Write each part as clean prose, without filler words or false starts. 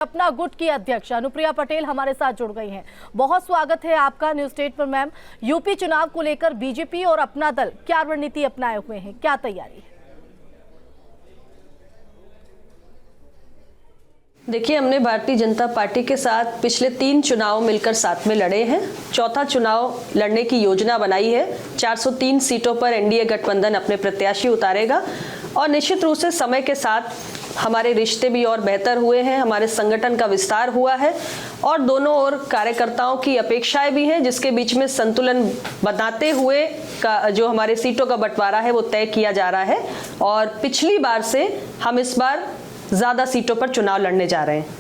अपना गुट की अध्यक्ष अनुप्रिया पटेल हमारे साथ जुड़ गई हैं। बहुत स्वागत है आपका न्यूज स्टेट पर मैम। यूपी चुनाव को लेकर बीजेपी और अपना दल क्या रणनीति अपनाए हुए हैं, क्या तैयारी है? देखिए, हमने भारतीय जनता पार्टी के साथ पिछले 3 चुनाव मिलकर साथ में लड़े हैं। चौथा चुनाव लड़ने की योजना बनाई है। 403 सीटों पर एनडीए गठबंधन अपने प्रत्याशी उतारेगा और निश्चित रूप से समय के साथ हमारे रिश्ते भी और बेहतर हुए हैं, हमारे संगठन का विस्तार हुआ है और दोनों ओर कार्यकर्ताओं की अपेक्षाएं भी हैं, जिसके बीच में संतुलन बनाते हुए का जो हमारे सीटों का बंटवारा है वो तय किया जा रहा है और पिछली बार से हम इस बार ज्यादा सीटों पर चुनाव लड़ने जा रहे हैं।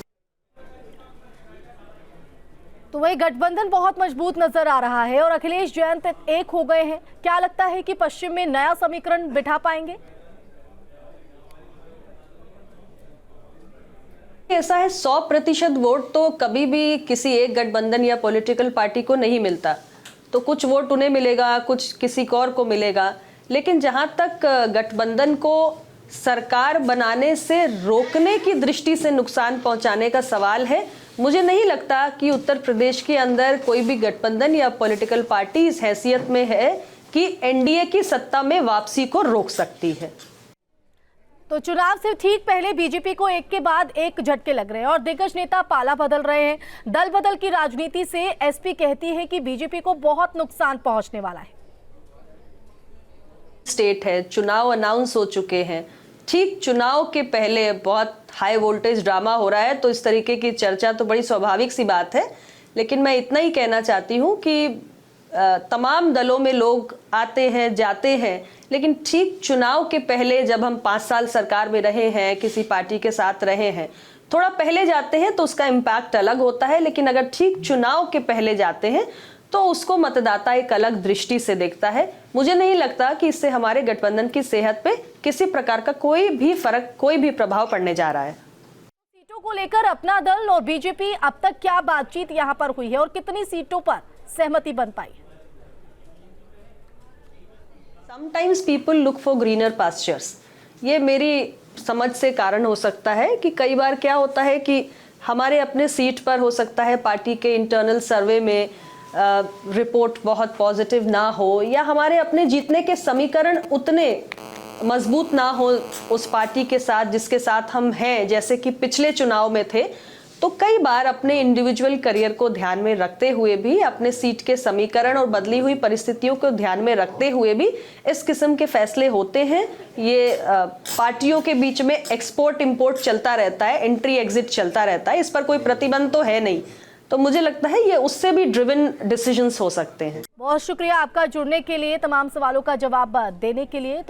तो वही गठबंधन बहुत मजबूत नजर आ रहा है और अखिलेश जयंत एक हो गए हैं। क्या लगता है कि पश्चिम में नया समीकरण बिठा पाएंगे? ऐसा है, 100% वोट तो कभी भी किसी एक गठबंधन या पॉलिटिकल पार्टी को नहीं मिलता। तो कुछ वोट उन्हें मिलेगा, कुछ किसी और को मिलेगा, लेकिन जहां तक गठबंधन को सरकार बनाने से रोकने की दृष्टि से नुकसान पहुंचाने का सवाल है, मुझे नहीं लगता कि उत्तर प्रदेश के अंदर कोई भी गठबंधन या पॉलिटिकल पार्टी इस हैसियत में है कि एनडीए की सत्ता में वापसी को रोक सकती है। तो चुनाव से ठीक पहले बीजेपी को एक के बाद एक झटके लग रहे हैं और दिग्गज नेता पाला बदल रहे हैं। दल बदल की राजनीति से एसपी कहती है कि बीजेपी को बहुत नुकसान पहुंचने वाला है। स्टेट है, चुनाव अनाउंस हो चुके हैं, ठीक चुनाव के पहले बहुत हाई वोल्टेज ड्रामा हो रहा है, तो इस तरीके की चर्चा तो बड़ी स्वाभाविक सी बात है। लेकिन मैं इतना ही कहना चाहती हूँ कि तमाम दलों में लोग आते हैं जाते हैं, लेकिन ठीक चुनाव के पहले जब हम 5 साल सरकार में रहे हैं, किसी पार्टी के साथ रहे हैं, थोड़ा पहले जाते हैं तो उसका इम्पैक्ट अलग होता है। लेकिन अगर ठीक चुनाव के पहले जाते हैं तो उसको मतदाता एक अलग दृष्टि से देखता है। मुझे नहीं लगता कि इससे हमारे गठबंधन की सेहत पे किसी प्रकार का कोई भी फर्क, कोई भी प्रभाव पड़ने जा रहा है। सीटों को लेकर अपना दल और बीजेपी अब तक क्या बातचीत यहाँ पर हुई है और कितनी सीटों पर सहमति बन पाई? Sometimes people look for greener pastures। ये मेरी समझ से कारण हो सकता है कि कई बार क्या होता है कि हमारे अपने सीट पर हो सकता है पार्टी के इंटरनल सर्वे में रिपोर्ट बहुत पॉजिटिव ना हो, या हमारे अपने जीतने के समीकरण उतने मजबूत ना हो उस पार्टी के साथ जिसके साथ हम हैं, जैसे कि पिछले चुनाव में थे। तो कई बार अपने इंडिविजुअल करियर को ध्यान में रखते हुए भी, अपने सीट के समीकरण और बदली हुई परिस्थितियों को ध्यान में रखते हुए भी इस किस्म के फैसले होते हैं। ये पार्टियों के बीच में एक्सपोर्ट इंपोर्ट चलता रहता है, एंट्री एग्जिट चलता रहता है, इस पर कोई प्रतिबंध तो है नहीं। तो मुझे लगता है ये उससे भी ड्रिवन डिसीजंस हो सकते हैं। बहुत शुक्रिया आपका जुड़ने के लिए, तमाम सवालों का जवाब देने के लिए।